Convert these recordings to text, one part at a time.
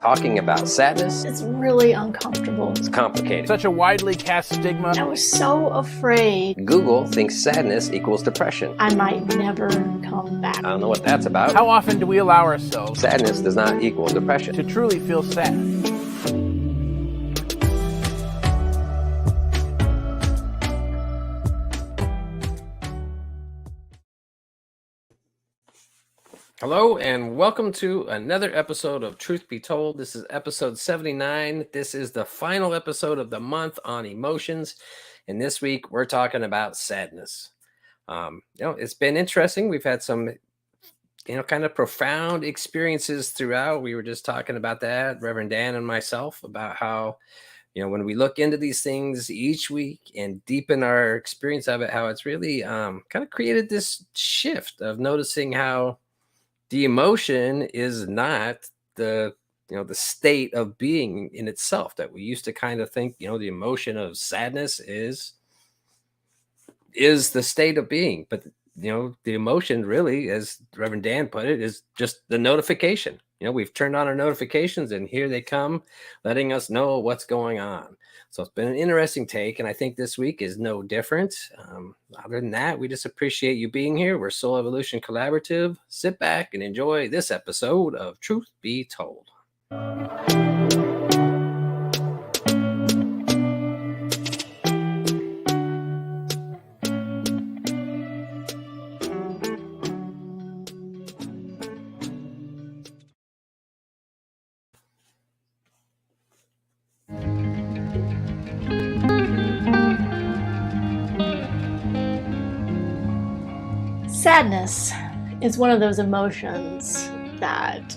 Talking about sadness, It's really uncomfortable. it's complicated. Such a widely cast stigma. I was so afraid Google thinks sadness equals depression. I might never come back. I don't know what that's about. How often do we allow ourselves Sadness does not equal depression. to truly feel sad? Hello and welcome to another episode of Truth Be Told. This is episode 79. This is the final episode of the month on emotions. And this week we're talking about sadness. It's been interesting. We've had some, kind of profound experiences throughout. We were just talking about that, Reverend Dan and myself, about how, when we look into these things each week and deepen our experience of it, how it's really kind of created this shift of noticing how the emotion is not the state of being in itself, that we used to kind of think, the emotion of sadness is the state of being. But, the emotion really, as Reverend Dan put it, is just the notification. We've turned on our notifications and here they come, letting us know what's going on. So it's been an interesting take, and I think this week is no different. Other than that, we just appreciate you being here. We're Soul Evolution Collaborative. Sit back and enjoy this episode of Truth Be Told. Sadness is one of those emotions that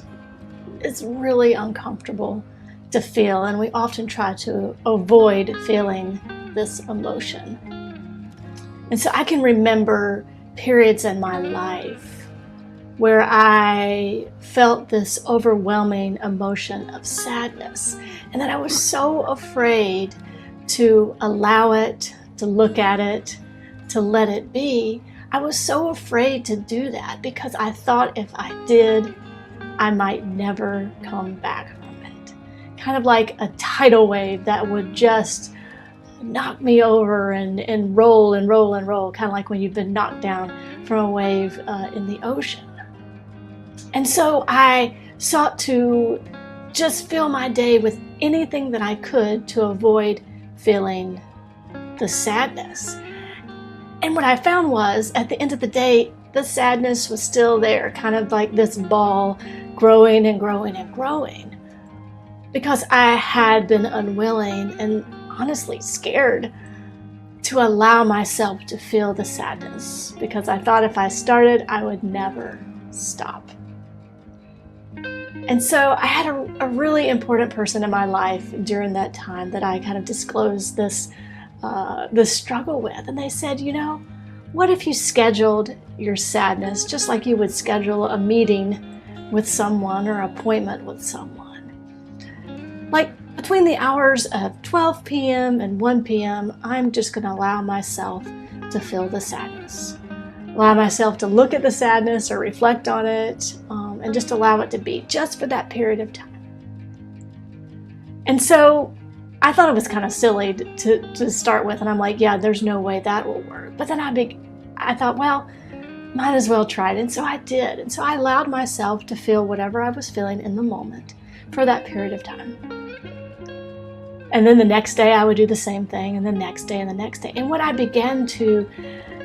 is really uncomfortable to feel, and we often try to avoid feeling this emotion. And so I can remember periods in my life where I felt this overwhelming emotion of sadness, and that I was so afraid to allow it, to look at it, to let it be. I was so afraid to do that because I thought if I did, I might never come back from it. Kind of like a tidal wave that would just knock me over and roll and roll and roll, kind of like when you've been knocked down from a wave in the ocean. And so I sought to just fill my day with anything that I could to avoid feeling the sadness. And what I found was, at the end of the day, the sadness was still there, kind of like this ball growing and growing and growing, because I had been unwilling and honestly scared to allow myself to feel the sadness, because I thought if I started, I would never stop. And so I had a really important person in my life during that time that I kind of disclosed this struggle with. And they said, what if you scheduled your sadness just like you would schedule a meeting with someone or appointment with someone? Like between the hours of 12 p.m. and 1 p.m., I'm just going to allow myself to feel the sadness. Allow myself to look at the sadness or reflect on it, and just allow it to be just for that period of time. And so I thought it was kind of silly to start with, and I'm like, yeah, there's no way that will work. But then I thought, well, might as well try it, and so I did. And so I allowed myself to feel whatever I was feeling in the moment for that period of time. And then the next day I would do the same thing, and the next day and the next day. And what I began to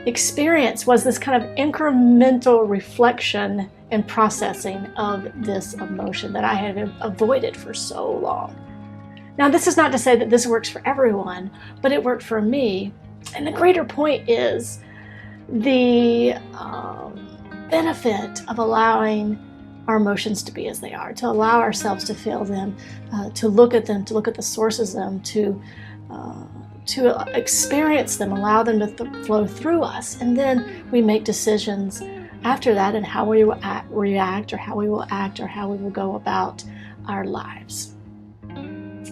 experience was this kind of incremental reflection and processing of this emotion that I had avoided for so long. Now, this is not to say that this works for everyone, but it worked for me. And the greater point is the benefit of allowing our emotions to be as they are, to allow ourselves to feel them, to look at them, to look at the sources of them, to experience them, allow them to flow through us. And then we make decisions after that and how we will react, or how we will act, or how we will go about our lives.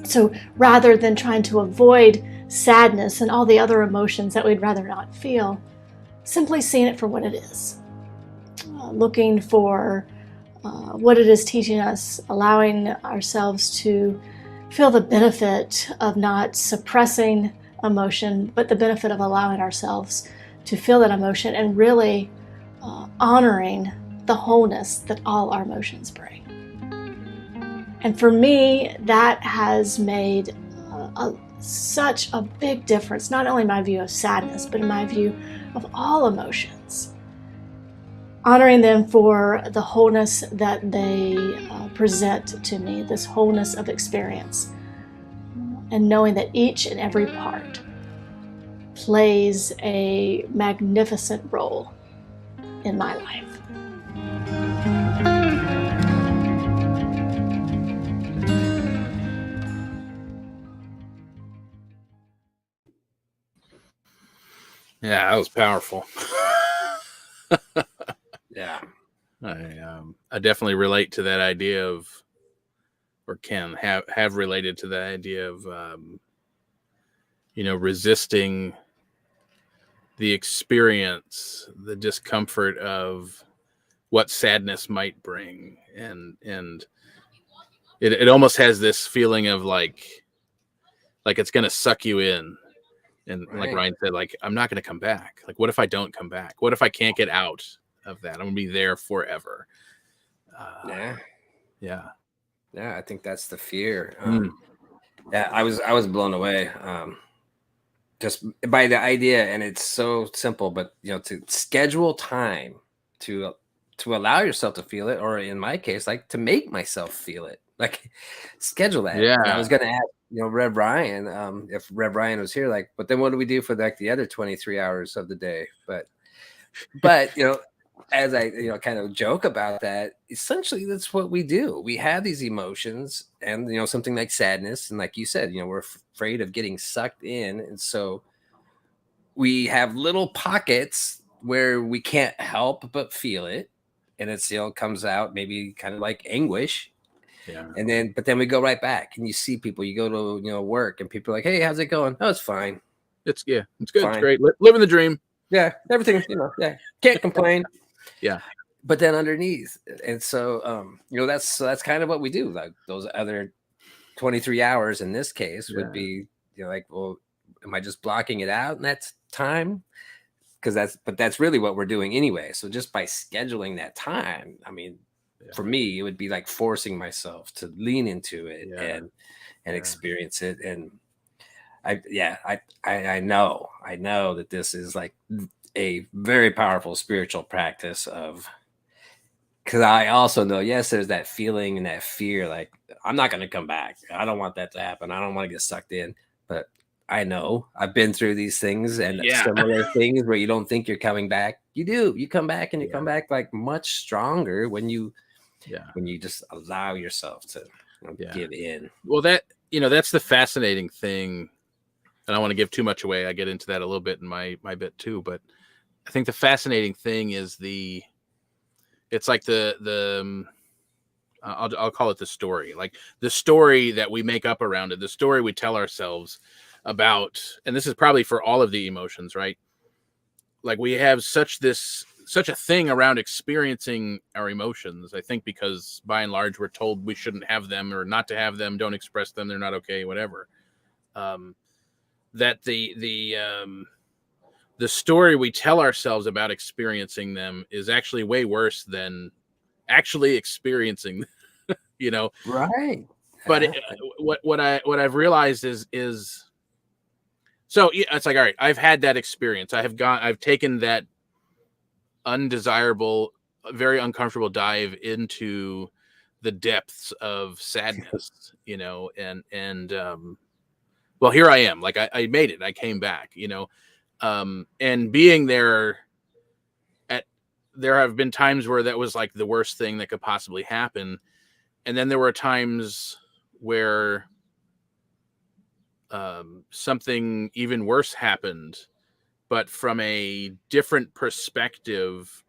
So rather than trying to avoid sadness and all the other emotions that we'd rather not feel, simply seeing it for what it is. Looking for what it is teaching us, allowing ourselves to feel the benefit of not suppressing emotion, but the benefit of allowing ourselves to feel that emotion and really honoring the wholeness that all our emotions bring. And for me, that has made such a big difference, not only in my view of sadness, but in my view of all emotions. Honoring them for the wholeness that they present to me, this wholeness of experience, and knowing that each and every part plays a magnificent role in my life. Yeah, that was powerful. Yeah. I definitely relate to that idea of, or can have related to that idea of, resisting the experience, the discomfort of what sadness might bring, and it almost has this feeling of like it's going to suck you in. And like Right. Ryan said, like, I'm not going to come back. Like, what if I don't come back? What if I can't get out of that? I'm going to be there forever. Yeah. Yeah. Yeah. I think that's the fear. Yeah. I was blown away. Just by the idea, and it's so simple, but to schedule time to allow yourself to feel it, or in my case, like to make myself feel it, like schedule that. And I was Yeah. going to ask Rev Ryan, if Rev Ryan was here, like, but then what do we do for like the other 23 hours of the day? But as I kind of joke about that, essentially that's what we do. We have these emotions, and something like sadness, and like you said, we're afraid of getting sucked in, and so we have little pockets where we can't help but feel it, and it's comes out maybe kind of like anguish. Yeah. And then but then we go right back, and you see people, you go to work, and people are like, hey, how's it going? Oh, it's fine. It's good. It's Fine. great. Living the dream. Yeah, everything, yeah, can't complain. Yeah. But then underneath, and so that's kind of what we do. Like those other 23 hours in this case would Yeah. be like, well, am I just blocking it out in that time? Because that's really what we're doing anyway. So just by scheduling that time, I mean, for me, it would be like forcing myself to lean into it and experience it. And I know that this is like a very powerful spiritual practice of, because I also know, yes, there's that feeling and that fear, like I'm not going to come back. I don't want that to happen. I don't want to get sucked in. But I know I've been through these things and Yeah. similar things where you don't think you're coming back. You do. You come back, and you come Yeah. back like much stronger when you Yeah. just allow yourself to give in. Well, that's the fascinating thing. And I don't want to give too much away. I get into that a little bit in my bit too, but I think the fascinating thing is it's like I'll call it the story, like the story that we make up around it, the story we tell ourselves about, and this is probably for all of the emotions, right? Like we have such a thing around experiencing our emotions, I think, because by and large we're told we shouldn't have them, or not to have them, don't express them, they're not okay, whatever. That the story we tell ourselves about experiencing them is actually way worse than actually experiencing Right. but what I've realized is so it's like, all right, I've had that experience, I've taken that undesirable, very uncomfortable dive into the depths of sadness, and well, here I am, like I made it, I came back, and being there, there have been times where that was like the worst thing that could possibly happen. And then there were times where something even worse happened, but from a different perspective,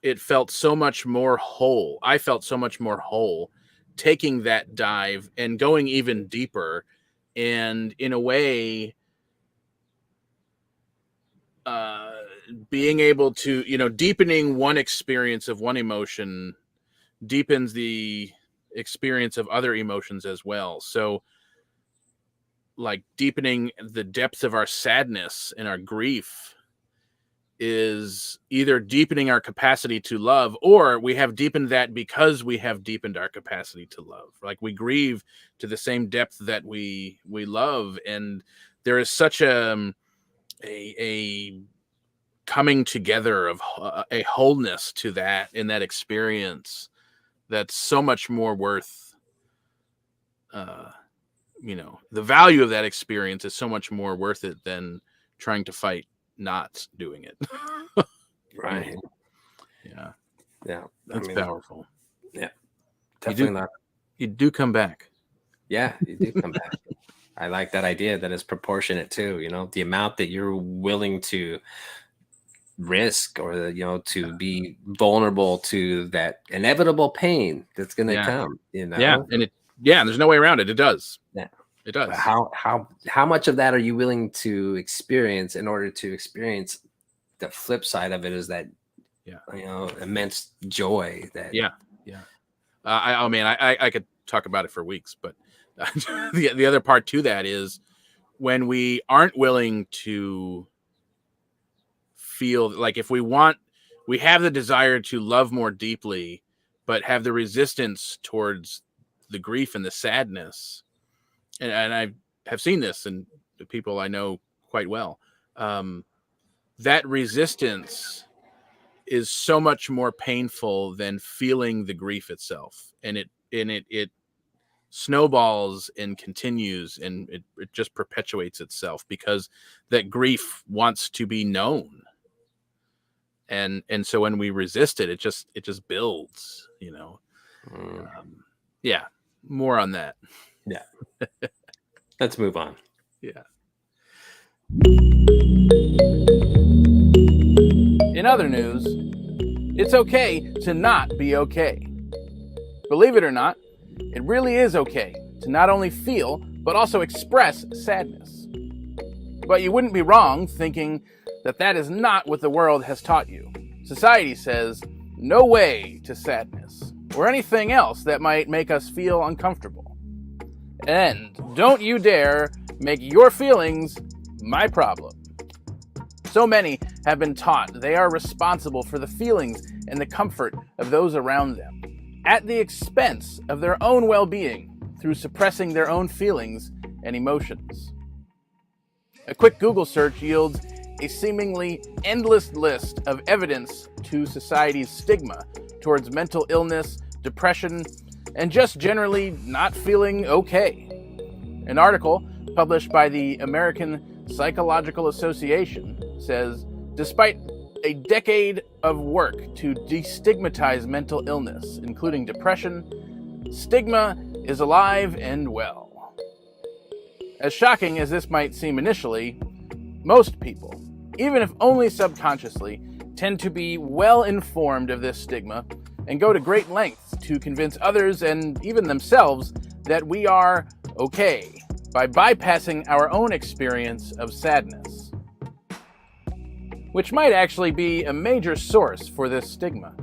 it felt so much more whole. I felt so much more whole taking that dive and going even deeper. And in a way, being able to, deepening one experience of one emotion deepens the experience of other emotions as well. So, like, deepening the depth of our sadness and our grief is either deepening our capacity to love, or we have deepened that because we have deepened our capacity to love. Like, we grieve to the same depth that we love, and there is such a coming together of a wholeness to that in that experience that's so much more worth. The value of that experience is so much more worth it than trying to fight not doing it. Right. Yeah. Yeah. That's powerful. Yeah. Definitely you do come back. Yeah, you do come back. I like that idea that it's proportionate too, the amount that you're willing to risk, or to be vulnerable to that inevitable pain that's going to come, Yeah. And there's no way around it. It does. Yeah. It does. How much of that are you willing to experience in order to experience the flip side of it, is that immense joy that I could talk about it for weeks, but the other part to that is when we aren't willing to feel, like, if we have the desire to love more deeply, but have the resistance towards the grief and the sadness. And I have seen this in the people I know quite well. That resistance is so much more painful than feeling the grief itself. And it snowballs and continues, and it just perpetuates itself because that grief wants to be known. And so when we resist it, it just builds, more on that. Yeah. Let's move on. Yeah. In other news, it's okay to not be okay. Believe it or not, it really is okay to not only feel, but also express sadness. But you wouldn't be wrong thinking that is not what the world has taught you. Society says no way to sadness, or anything else that might make us feel uncomfortable. And don't you dare make your feelings my problem. So many have been taught they are responsible for the feelings and the comfort of those around them, at the expense of their own well-being through suppressing their own feelings and emotions. A quick Google search yields a seemingly endless list of evidence to society's stigma towards mental illness, depression, and just generally not feeling okay. An article published by the American Psychological Association says, despite a decade of work to destigmatize mental illness, including depression, stigma is alive and well. As shocking as this might seem initially, most people, even if only subconsciously, tend to be well informed of this stigma and go to great lengths to convince others and even themselves that we are okay by bypassing our own experience of sadness, which might actually be a major source for this stigma.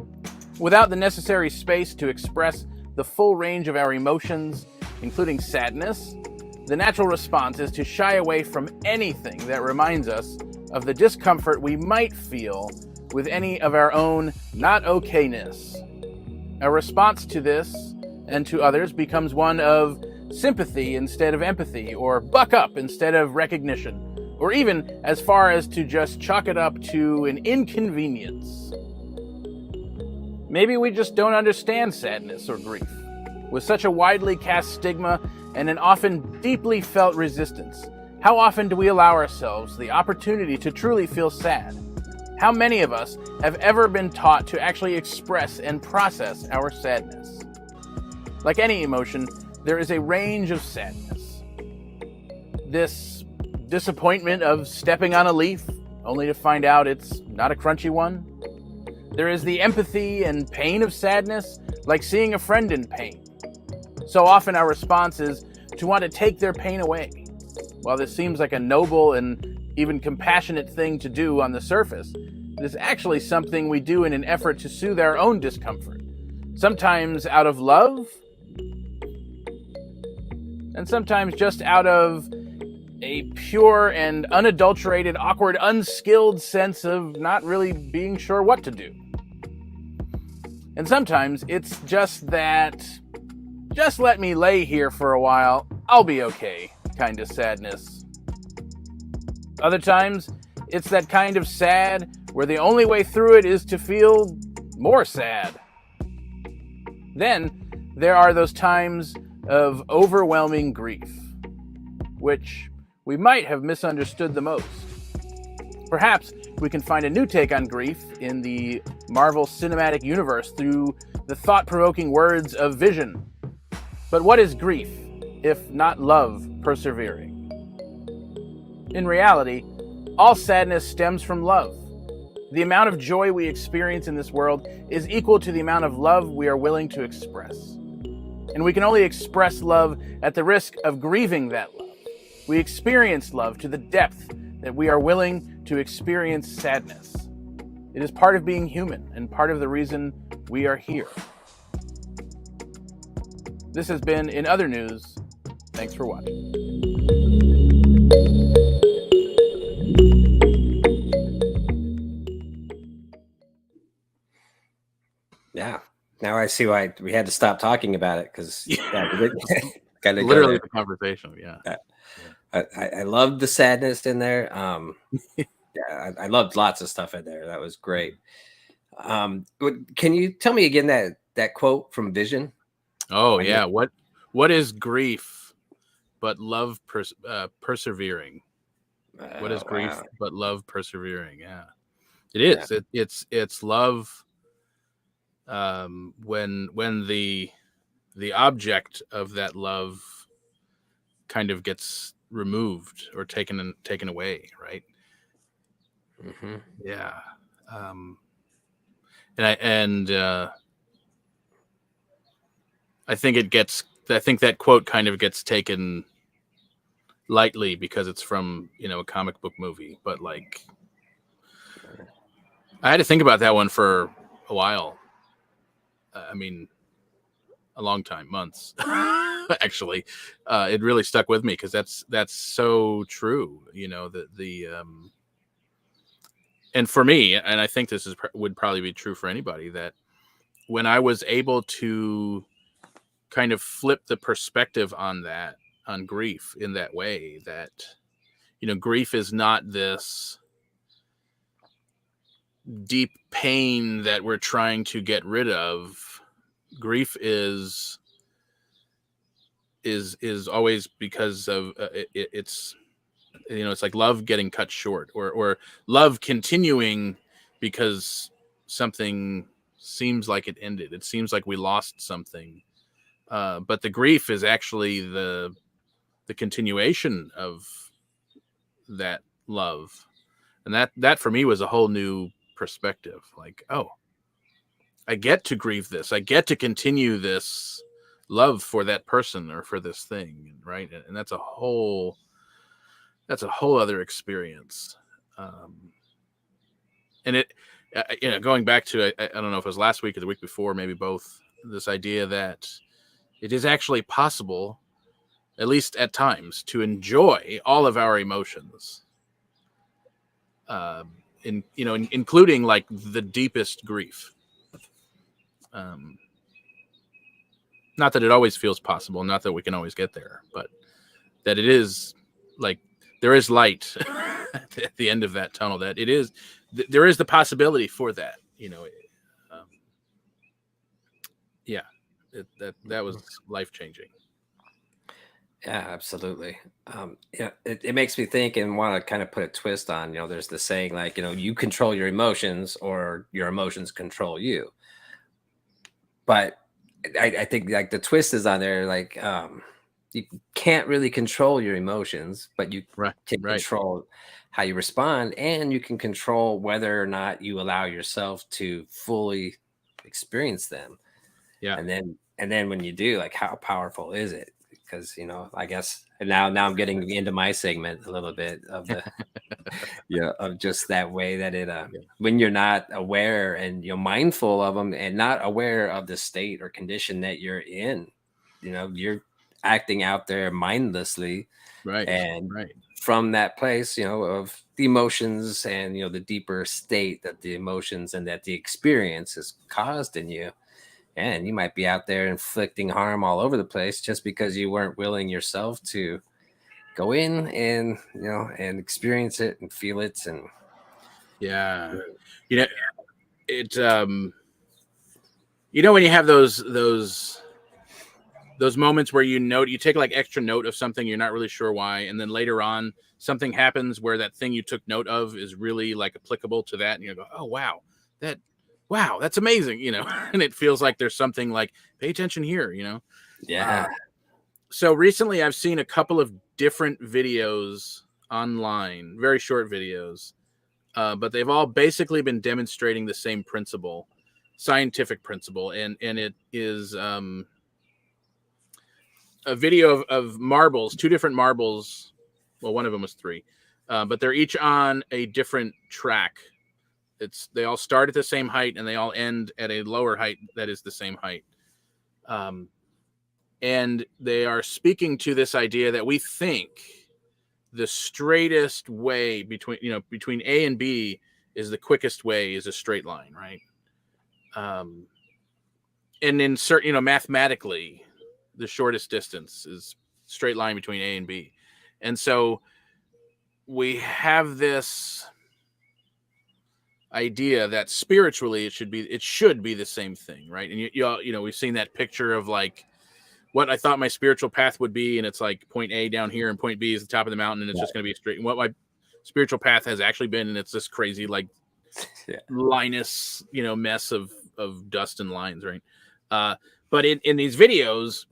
Without the necessary space to express the full range of our emotions, including sadness, the natural response is to shy away from anything that reminds us of the discomfort we might feel with any of our own not okayness. Our response to this and to others becomes one of sympathy instead of empathy, or buck up instead of recognition, or even as far as to just chalk it up to an inconvenience. Maybe we just don't understand sadness or grief. With such a widely cast stigma and an often deeply felt resistance, how often do we allow ourselves the opportunity to truly feel sad? How many of us have ever been taught to actually express and process our sadness? Like any emotion, there is a range of sadness. This disappointment of stepping on a leaf, only to find out it's not a crunchy one. There is the empathy and pain of sadness, like seeing a friend in pain. So often our response is to want to take their pain away. While this seems like a noble and even compassionate thing to do on the surface, it is actually something we do in an effort to soothe our own discomfort, sometimes out of love, and sometimes just out of a pure and unadulterated, awkward, unskilled sense of not really being sure what to do. And sometimes it's just that, just let me lay here for a while, I'll be okay kind of sadness. Other times, it's that kind of sad where the only way through it is to feel more sad. Then, there are those times of overwhelming grief, which we might have misunderstood the most. Perhaps we can find a new take on grief in the Marvel Cinematic Universe through the thought-provoking words of Vision. But what is grief, if not love persevering? In reality, all sadness stems from love. The amount of joy we experience in this world is equal to the amount of love we are willing to express. And we can only express love at the risk of grieving that love. We experience love to the depth that we are willing to experience sadness. It is part of being human and part of the reason we are here. This has been In Other News. Thanks for watching. Yeah. Now I see why we had to stop talking about it, because Literally the conversation. Yeah. I loved the sadness in there. Yeah, I loved lots of stuff in there. That was great. Can you tell me again that quote from Vision? Oh yeah. What is grief but love persevering? What is grief but love persevering? Yeah, it is. Yeah. It's love. When the object of that love kind of gets removed or taken away, right? Mm-hmm. Yeah. I think that quote kind of gets taken lightly because it's from, a comic book movie, but like I had to think about that one for a while. I mean, a long time, months. Actually, it really stuck with me because that's so true. And for me, and I think this would probably be true for anybody, that when I was able to kind of flip the perspective on grief in that way, that grief is not this deep pain that we're trying to get rid of. Grief is always because of it's like love getting cut short, or love continuing because something seems like it ended. It seems like we lost something, but the grief is actually the continuation of that love, and that for me was a whole new perspective. Like, oh, I get to grieve this. I get to continue this love for that person or for this thing, right? And that's a whole other experience. And it, going back to, I don't know if it was last week or the week before, maybe both, this idea that it is actually possible, at least at times, to enjoy all of our emotions, including like the deepest grief. Not that it always feels possible, not that we can always get there, but that it is like there is light at the end of that tunnel. That it is, there is the possibility for that. That was life changing. Yeah, absolutely. It makes me think and want to kind of put a twist on. There's the saying like, you control your emotions or your emotions control you. But I think like the twist is on there, like you can't really control your emotions, but you can control how you respond, and you can control whether or not you allow yourself to fully experience them. Yeah. And then when you do, like, how powerful is it? because I guess now I'm getting into my segment a little bit of the of just that way that it Yeah. when you're not aware and you're mindful of them and not aware of the state or condition that you're in, you're acting out there mindlessly. Right. And Right. from that place, of the emotions and the deeper state that the emotions and that the experience has caused in you, and you might be out there inflicting harm all over the place just because you weren't willing yourself to go in and and experience it and feel it. And Yeah. You know, it when you have those moments where you take like extra note of something, you're not really sure why, and then later on something happens where that thing you took note of is really like applicable to that, and you go, oh that that's amazing, and it feels like there's something like, pay attention here. yeah, So recently I've seen a couple of different videos online, very short videos, but they've all basically been demonstrating the same principle, scientific principle, and it is a video of marbles, two different marbles. Well, one of them was three, but they're each on a different track. They all start at the same height and they all end at a lower height that is the same height. And they are speaking to this idea that we think the straightest way between A and B is the quickest way, is a straight line, right? And in certain, mathematically, the shortest distance is straight line between A and B. And so we have this idea that spiritually it should be the same thing, right? And we've seen that picture of like what I thought my spiritual path would be, and it's like point A down here and point B is the top of the mountain, and it's just going to be straight. And what my spiritual path has actually been, and it's this crazy like Linus, mess of dust and lines, right? But in these videos,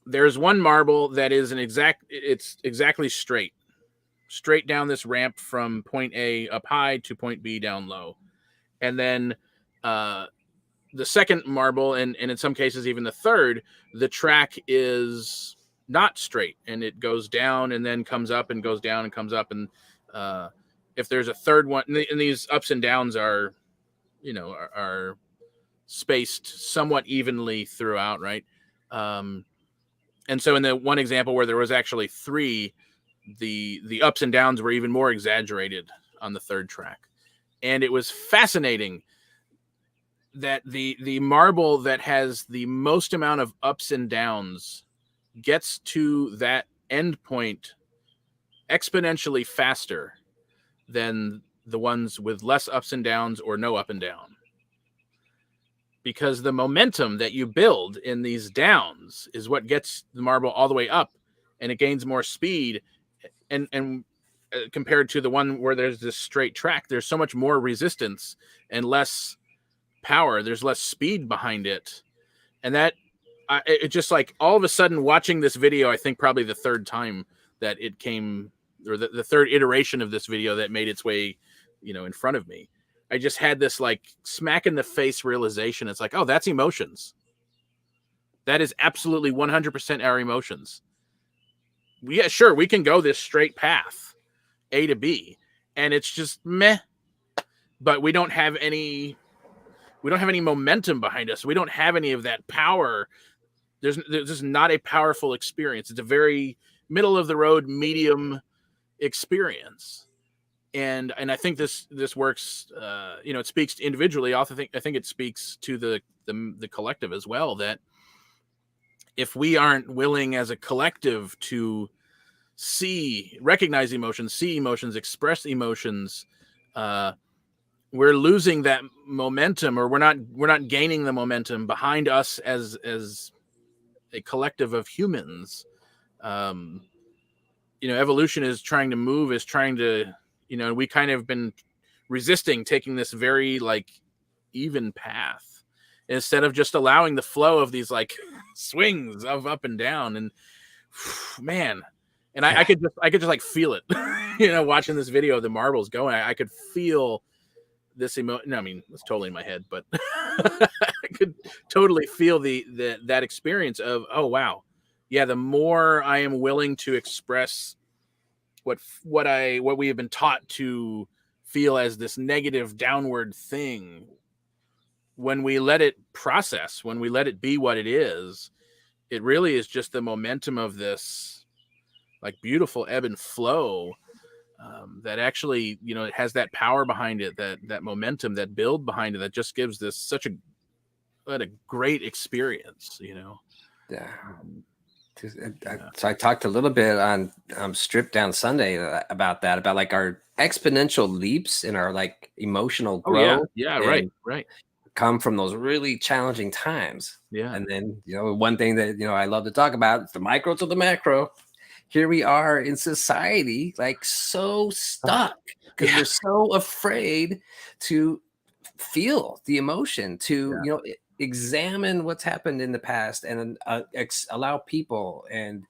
there's one marble that is it's exactly straight down this ramp from point A up high to point B down low. And then the second marble, and in some cases even the third, the track is not straight, and it goes down and then comes up and goes down and comes up. And if there's a third one, and these ups and downs are spaced somewhat evenly throughout, right? And so in the one example where there was actually three, the ups and downs were even more exaggerated on the third track. And it was fascinating that the marble that has the most amount of ups and downs gets to that end point exponentially faster than the ones with less ups and downs or no up and down. Because the momentum that you build in these downs is what gets the marble all the way up, and it gains more speed. And compared to the one where there's this straight track, there's so much more resistance and less power. There's less speed behind it. And that it just like all of a sudden watching this video, I think probably the third time that it came, or the third iteration of this video that made its way, in front of me, I just had this like smack in the face realization. It's like, oh, that's emotions. That is absolutely 100% our emotions. Yeah, sure, we can go this straight path, A to B, and it's just meh. But we don't have any momentum behind us. We don't have any of that power. There's just not a powerful experience. It's a very middle of the road, medium experience. And I think this works. It speaks individually. I think it speaks to the collective as well. That if we aren't willing as a collective to recognize emotions, see emotions, express emotions, we're losing that momentum, or we're not gaining the momentum behind us as a collective of humans. Evolution is trying to we kind of been resisting taking this very like even path instead of just allowing the flow of these like swings of up and down. And man, and I could just like feel it, watching this video of the marbles going. I could feel this emotion. I mean, it's totally in my head, but I could totally feel that experience of, oh wow, the more I am willing to express what we have been taught to feel as this negative downward thing, when we let it process, when we let it be what it is, it really is just the momentum of this like beautiful ebb and flow, that actually, it has that power behind it, that momentum, that build behind it, that just gives this such a great experience, Yeah. Um, So I talked a little bit on Strip Down Sunday about that, about like our exponential leaps in our like emotional oh yeah, growth yeah, right, and right, come from those really challenging times. yeah, And then, one thing that, I love to talk about is the micro to the macro. Here we are in society, like so stuck because yeah, we're so afraid to feel the emotion, to, yeah, examine what's happened in the past and allow people and,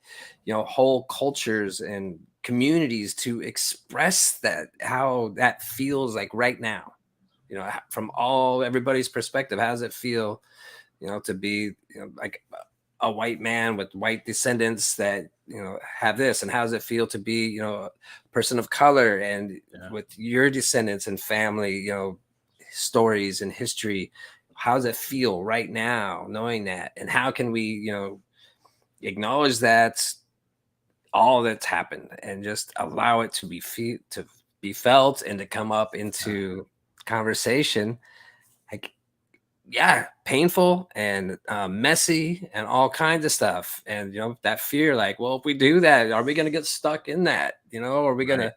whole cultures and communities to express that, how that feels like right now, from everybody's perspective. How does it feel, to be, like a white man with white descendants that, have this, and how does it feel to be, a person of color and yeah, with your descendants and family, stories and history. How does it feel right now knowing that, and how can we, acknowledge that all that's happened and just allow it to be felt and to come up into conversation, like, yeah, painful and messy and all kinds of stuff. And, that fear, like, well, if we do that, are we going to get stuck in that? Are we going right, to,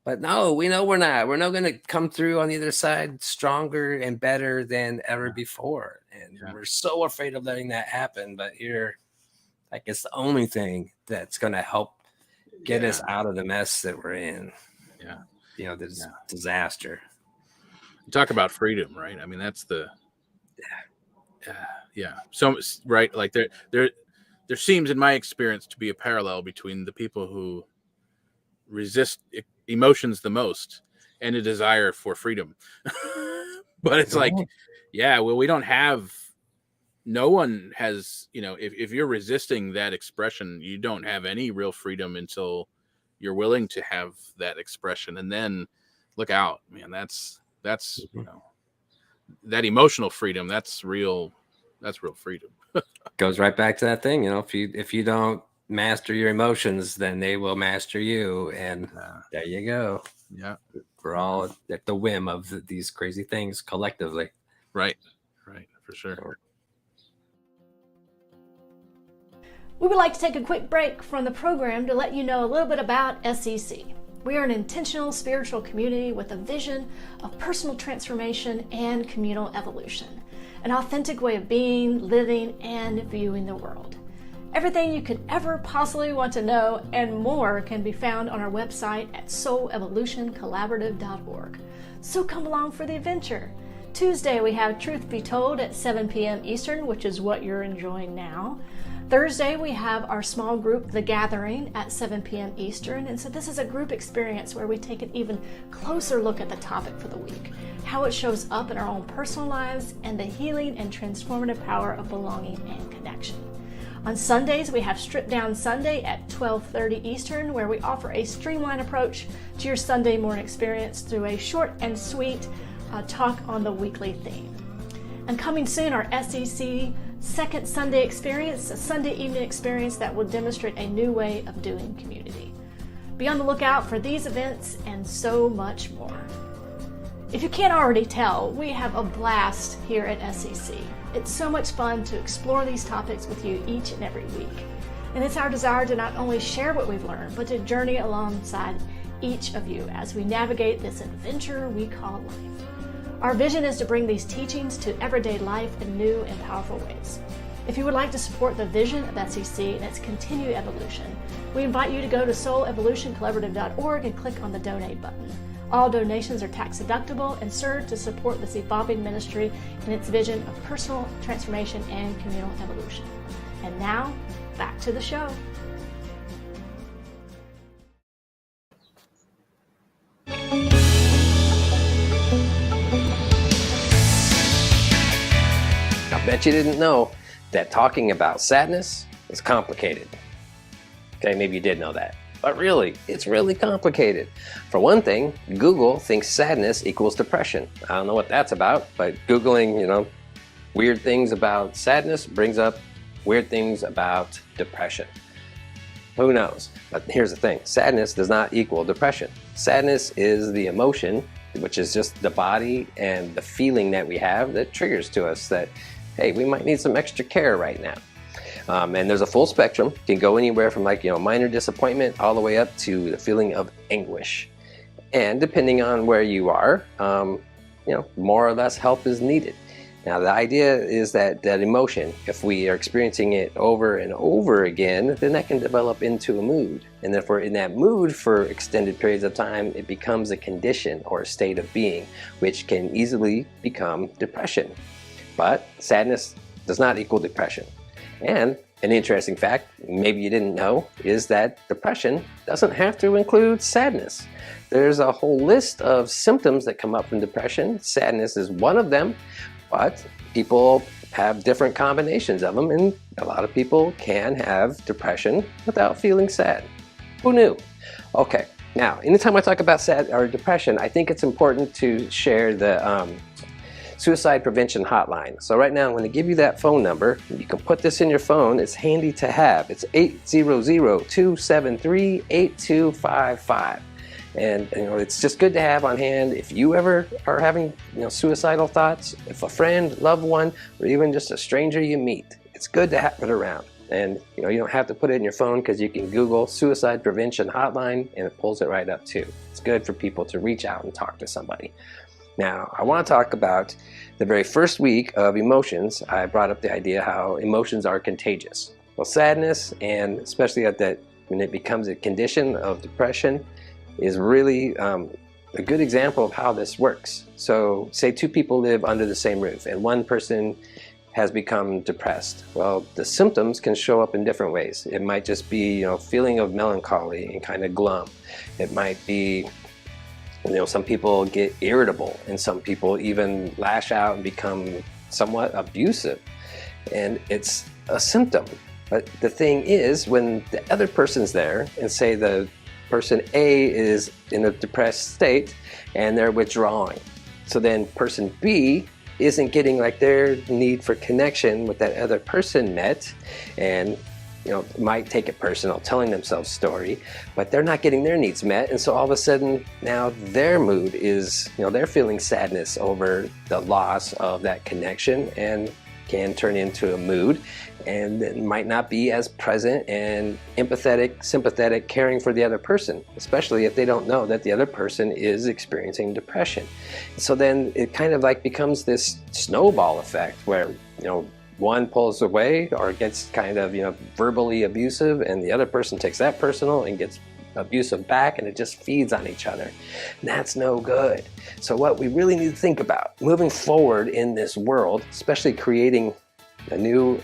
but no, we know we're not. We're not going to come through on the other side stronger and better than ever before. And yeah, we're so afraid of letting that happen. But here, like, it's the only thing that's going to help get yeah, us out of the mess that we're in, yeah, this yeah. disaster. You talk about freedom, right? I mean, that's yeah. So right, like there seems, in my experience, to be a parallel between the people who resist emotions the most and a desire for freedom. But it's like, Right. yeah, well, we don't have, no one has, if you're resisting that expression, you don't have any real freedom until you're willing to have that expression. And then look out, man, that's, that emotional freedom, that's real freedom. Goes right back to that thing, if you don't master your emotions, then they will master you, and Yeah, there you go. yeah, We're all at the whim of these crazy things collectively. right, right, for sure. We would like to take a quick break from the program to let you know a little bit about SEC. We are an intentional spiritual community with a vision of personal transformation and communal evolution, an authentic way of being, living, and viewing the world. Everything you could ever possibly want to know and more can be found on our website at soulevolutioncollaborative.org. So come along for the adventure. Tuesday we have Truth Be Told at 7 p.m. Eastern, which is what you're enjoying now. Thursday we have our small group, The Gathering, at 7 p.m. Eastern. And so this is a group experience where we take an even closer look at the topic for the week, how it shows up in our own personal lives, and the healing and transformative power of belonging and connection. On Sundays, we have Strip Down Sunday at 12:30 Eastern, where we offer a streamlined approach to your Sunday morning experience through a short and sweet talk on the weekly theme. And coming soon, our SEC Second Sunday Experience, a Sunday evening experience that will demonstrate a new way of doing community. Be on the lookout for these events and so much more. If you can't already tell, we have a blast here at SEC. It's so much fun to explore these topics with you each and every week. And it's our desire to not only share what we've learned, but to journey alongside each of you as we navigate this adventure we call life. Our vision is to bring these teachings to everyday life in new and powerful ways. If you would like to support the vision of SEC and its continued evolution, we invite you to go to soulevolutioncollaborative.org and click on the donate button. All donations are tax deductible and serve to support this evolving ministry and its vision of personal transformation and communal evolution. And now, back to the show. I bet you didn't know that talking about sadness is complicated. Okay, maybe you did know that. But really, it's really complicated. For one thing, Google thinks sadness equals depression. I don't know what that's about, but Googling, weird things about sadness brings up weird things about depression. Who knows? But here's the thing. Sadness does not equal depression. Sadness is the emotion, which is just the body and the feeling that we have that triggers to us that, hey, we might need some extra care right now. And there's a full spectrum. It can go anywhere from minor disappointment all the way up to the feeling of anguish. And depending on where you are, more or less help is needed. Now, the idea is that emotion, if we are experiencing it over and over again, then that can develop into a mood. And if we're in that mood for extended periods of time, it becomes a condition or a state of being, which can easily become depression. But sadness does not equal depression. And an interesting fact, maybe you didn't know, is that depression doesn't have to include sadness. There's a whole list of symptoms that come up from depression. Sadness is one of them, but people have different combinations of them, and a lot of people can have depression without feeling sad. Who knew? Okay, now, anytime I talk about sad or depression, I think it's important to share the suicide prevention hotline. So right now I'm going to give you that phone number. You can put this in your phone. It's handy to have. It's 800-273-8255. And it's just good to have on hand if you ever are having suicidal thoughts, if a friend, loved one, or even just a stranger you meet. It's good to have it around. And you don't have to put it in your phone, because you can Google suicide prevention hotline and it pulls it right up too. It's good for people to reach out and talk to somebody. Now, I want to talk about the very first week of emotions. I brought up the idea how emotions are contagious. Well, sadness, and especially when it becomes a condition of depression, is really a good example of how this works. So, say two people live under the same roof, and one person has become depressed. Well, the symptoms can show up in different ways. It might just be, feeling of melancholy and kind of glum. It might be, some people get irritable, and some people even lash out and become somewhat abusive. And it's a symptom. But the thing is, when the other person's there, and say the person A is in a depressed state and they're withdrawing, so then person B isn't getting their need for connection with that other person met, and might take it personal, telling themselves story, but they're not getting their needs met. And so all of a sudden now their mood is, they're feeling sadness over the loss of that connection, and can turn into a mood, and it might not be as present and empathetic, sympathetic, caring for the other person, especially if they don't know that the other person is experiencing depression. So then it kind of becomes this snowball effect where, one pulls away or gets kind of, verbally abusive, and the other person takes that personal and gets abusive back, and it just feeds on each other. And that's no good. So what we really need to think about moving forward in this world, especially creating a new,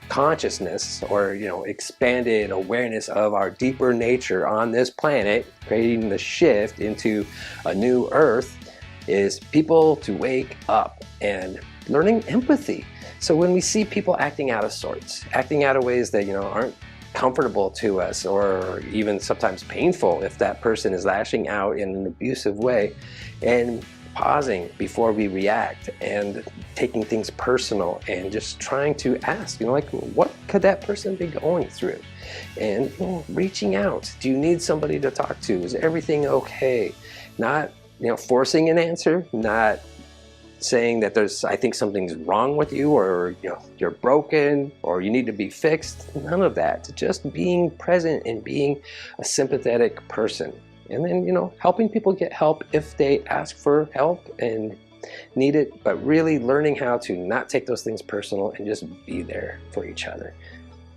consciousness or, expanded awareness of our deeper nature on this planet, creating the shift into a new earth, is people to wake up and learning empathy. So when we see people acting out of sorts, acting out of ways that, aren't comfortable to us, or even sometimes painful if that person is lashing out in an abusive way, and pausing before we react and taking things personal and just trying to ask, what could that person be going through? And reaching out. Do you need somebody to talk to? Is everything okay? Not, forcing an answer, not saying that I think something's wrong with you, or you're broken, or you need to be fixed. None of that. Just being present and being a sympathetic person, and then helping people get help if they ask for help and need it, but really learning how to not take those things personal and just be there for each other.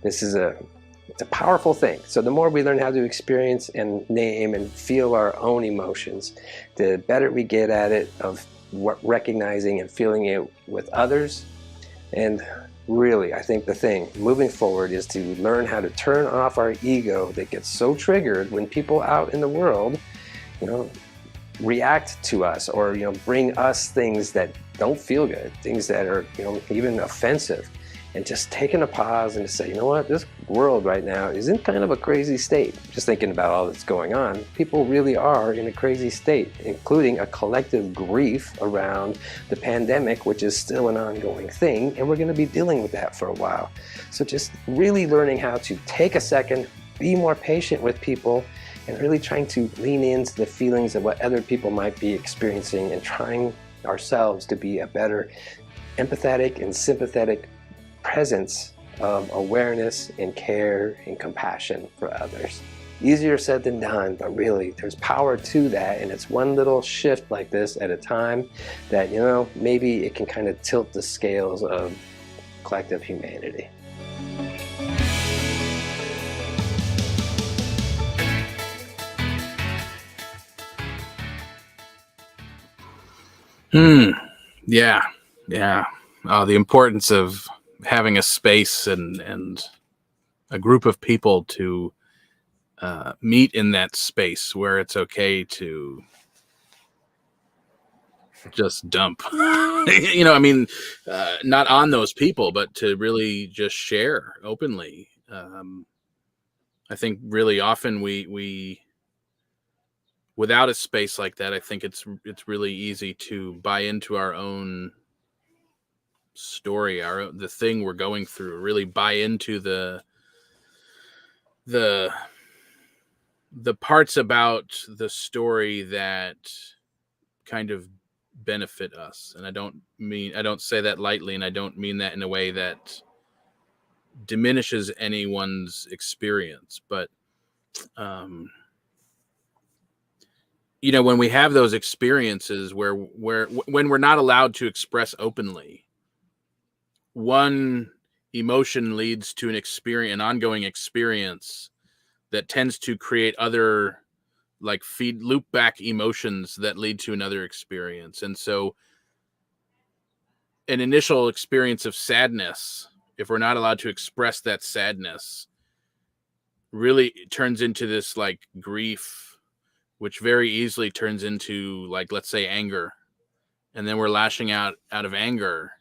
It's a powerful thing. So the more we learn how to experience and name and feel our own emotions, the better we get at it of recognizing and feeling it with others. And really, I think the thing moving forward is to learn how to turn off our ego that gets so triggered when people out in the world, react to us, or bring us things that don't feel good, things that are even offensive, and just taking a pause and to say, you know what, this world right now is in kind of a crazy state. Just thinking about all that's going on, people really are in a crazy state, including a collective grief around the pandemic, which is still an ongoing thing, and we're going to be dealing with that for a while. So just really learning how to take a second, be more patient with people, and really trying to lean into the feelings of what other people might be experiencing, and trying ourselves to be a better empathetic and sympathetic presence of awareness and care and compassion for others. Easier said than done, but really there's power to that, and it's one little shift like this at a time that, you know, maybe it can kind of tilt the scales of collective humanity. Yeah. The importance of having a space and a group of people to meet in that space where it's okay to just dump. Not on those people, but to really just share openly. I think really often we without a space like that, I think it's really easy to buy into our own story, the thing we're going through, really buy into the parts about the story that kind of benefit us. And I don't say that lightly, and I don't mean that in a way that diminishes anyone's experience, but when we have those experiences where when we're not allowed to express openly, one emotion leads to an ongoing experience that tends to create other loop back emotions that lead to another experience. And so an initial experience of sadness, if we're not allowed to express that sadness, really turns into this grief, which very easily turns into let's say anger. And then we're lashing out of anger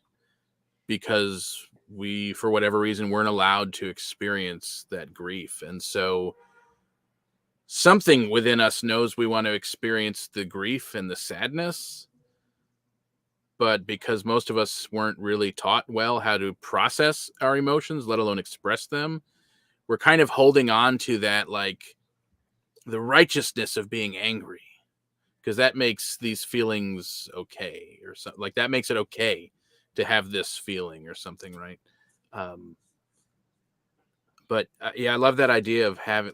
because we, for whatever reason, weren't allowed to experience that grief. And so something within us knows we want to experience the grief and the sadness, but because most of us weren't really taught well how to process our emotions, let alone express them, we're kind of holding on to that, the righteousness of being angry, because that makes these feelings okay, or something that makes it okay to have this feeling or something, right? But I love that idea of having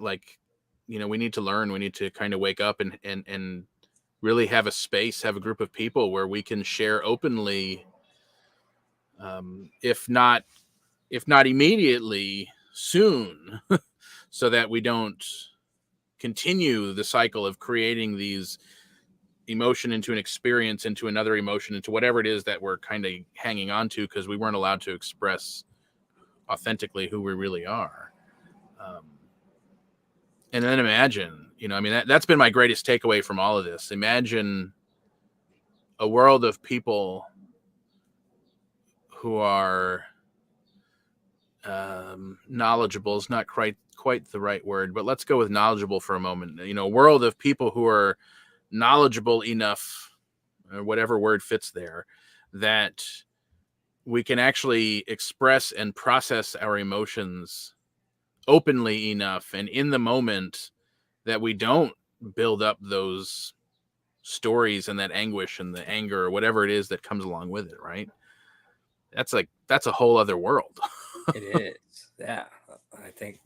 we need to kind of wake up and really have a space, have a group of people where we can share openly, if not immediately, soon, so that we don't continue the cycle of creating these emotion into an experience, into another emotion, into whatever it is that we're kind of hanging on to because we weren't allowed to express authentically who we really are. And then imagine, that's been my greatest takeaway from all of this. Imagine a world of people who are knowledgeable is not quite the right word, but let's go with knowledgeable for a moment. A world of people who are knowledgeable enough, or whatever word fits there, that we can actually express and process our emotions openly enough and in the moment, that we don't build up those stories and that anguish and the anger or whatever it is that comes along with it, right? That's a whole other world. It is. Yeah. I think,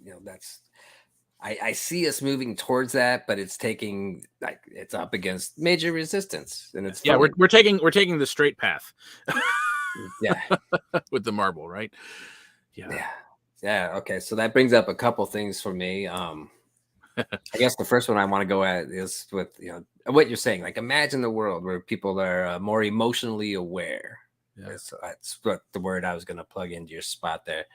I see us moving towards that, but it's taking it's up against major resistance, and it's yeah, we're taking the straight path. Yeah. With the marble, right? Yeah. Okay. So that brings up a couple things for me. I guess the first one I want to go at is with what you're saying. Imagine the world where people are more emotionally aware. Yeah. So that's what the word I was going to plug into your spot there.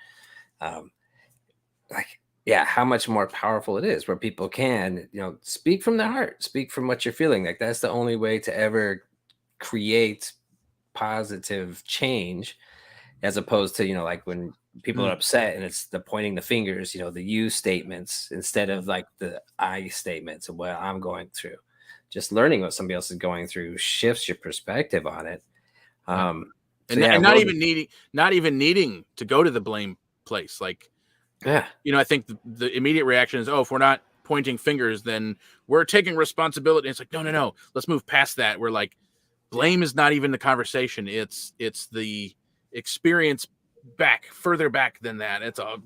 How much more powerful it is where people can, speak from their heart, speak from what you're feeling. That's the only way to ever create positive change, as opposed to, when people are upset, and it's the pointing the fingers, the you statements instead of like the I statements of what I'm going through. Just learning what somebody else is going through shifts your perspective on it. Yeah. So And yeah, not even needing to go to the blame place. Like, yeah, I think the immediate reaction is, oh, if we're not pointing fingers, then we're taking responsibility. It's like, no, let's move past that. We're like, blame is not even the conversation. It's the experience further back than that. It's a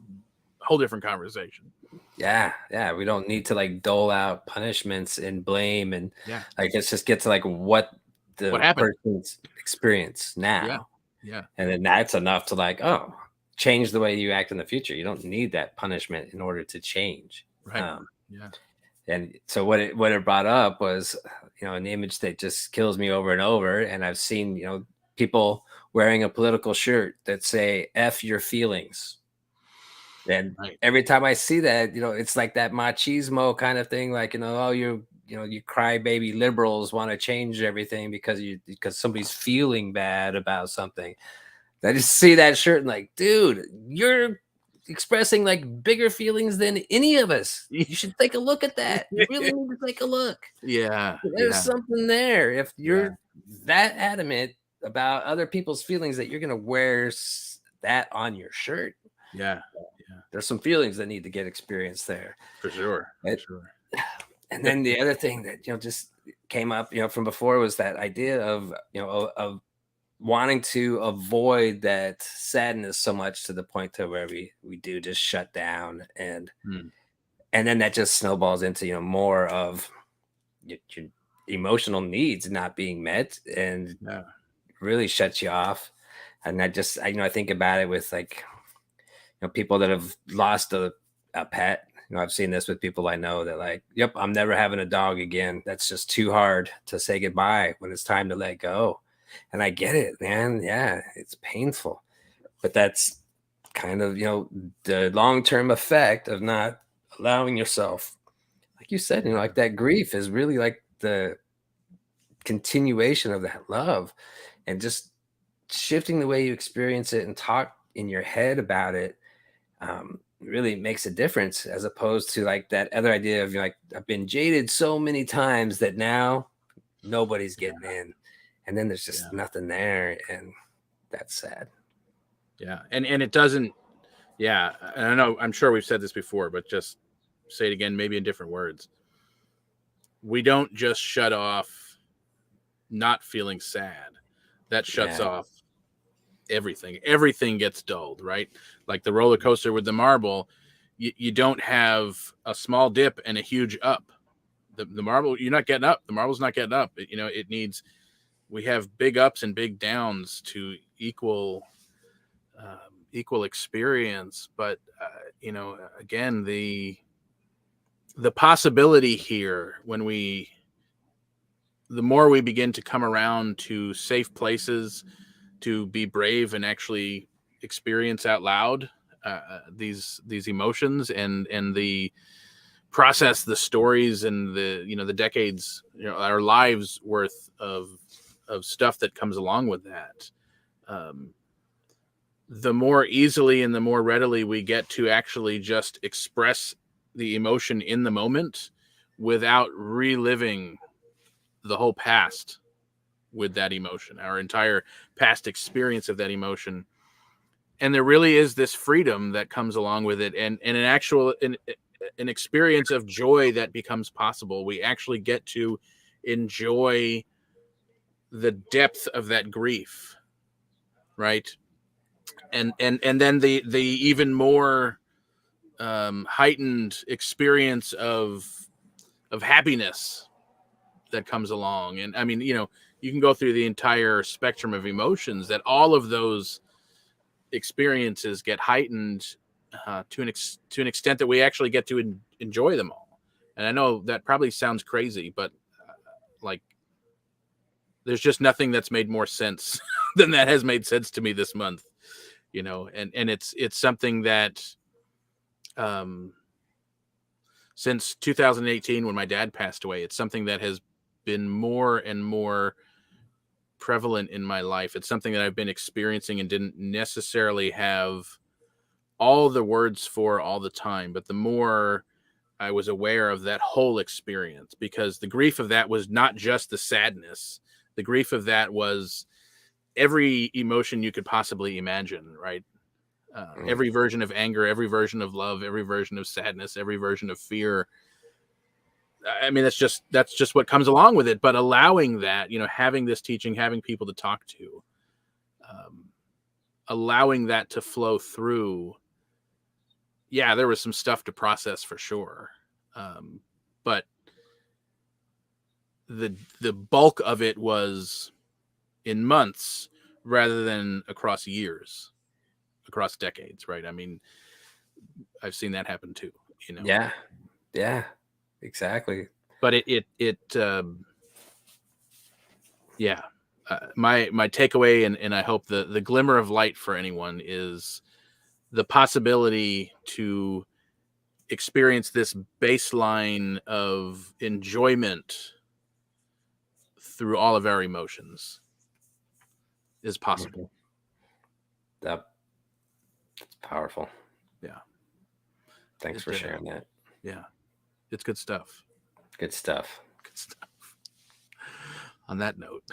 whole different conversation. yeah. We don't need to like dole out punishments and blame, and Yeah. like let's just get to like what What the happened? person's experience now. Yeah. And then that's enough to like, oh, change the way you act in the future. You don't need that punishment in order to change. Right. Yeah. And so what it brought up was, an image that just kills me over and over. And I've seen, people wearing a political shirt that say "F your feelings." And Right. every time I see that, it's like that machismo kind of thing, like, oh, you crybaby liberals want to change everything because somebody's feeling bad about something. I just see that shirt and like, dude, you're expressing like bigger feelings than any of us. You should take a look at that. You really need to take a look. Yeah. There's something there. If Yeah. you're that adamant about other people's feelings that you're going to wear that on your shirt, Yeah. there's some feelings that need to get experienced there. For sure. And then the other thing that, just came up, from before was that idea of, of wanting to avoid that sadness so much to the point to where we do just shut down, and then that just snowballs into more of your emotional needs not being met, and really shuts you off. And I think about it with like people that have lost a pet. I've seen this with people I know that like, yep, I'm never having a dog again. That's just too hard to say goodbye when it's time to let go. And I get it, man. Yeah, it's painful. But that's kind of, the long-term effect of not allowing yourself, like you said, like that grief is really like the continuation of that love, and just shifting the way you experience it and talk in your head about it really makes a difference, as opposed to like that other idea of like, I've been jaded so many times that now nobody's getting in. And then there's just nothing there, and that's sad. Yeah, and it doesn't. Yeah, and I know. I'm sure we've said this before, but just say it again, maybe in different words. We don't just shut off not feeling sad. That shuts off everything. Everything gets dulled, right? Like the roller coaster with the marble. You don't have a small dip and a huge up. The marble, you're not getting up. The marble's not getting up. It needs. We have big ups and big downs to equal experience, but again, the possibility here, the more we begin to come around to safe places, to be brave and actually experience out loud these emotions, and the process the stories and the decades, our lives worth of stuff that comes along with that, the more easily and the more readily we get to actually just express the emotion in the moment without reliving the whole past with that emotion, our entire past experience of that emotion. And there really is this freedom that comes along with it, and an experience of joy that becomes possible. We actually get to enjoy the depth of that grief, right? And then the even more heightened experience of happiness that comes along. And I mean, you can go through the entire spectrum of emotions, that all of those experiences get heightened to an extent that we actually get to enjoy them all. And I know that probably sounds crazy, but like, there's just nothing that's made more sense than that has made sense to me this month, and it's something that since 2018, when my dad passed away, it's something that has been more and more prevalent in my life. It's something that I've been experiencing and didn't necessarily have all the words for all the time, but the more I was aware of that whole experience, because the grief of that was not just the sadness. The grief of that was every emotion you could possibly imagine, right? Every version of anger, every version of love, every version of sadness, every version of fear. I mean, that's just what comes along with it. But allowing that, having this teaching, having people to talk to, allowing that to flow through. Yeah, there was some stuff to process for sure. But the bulk of it was in months rather than across years, across decades, right? I mean, I've seen that happen too, Yeah, exactly. But my takeaway, and I hope the glimmer of light for anyone is the possibility to experience this baseline of enjoyment through all of our emotions is possible. That's powerful. Yeah. Thanks for sharing that. Yeah. It's good stuff. Good stuff. Good stuff. On that note.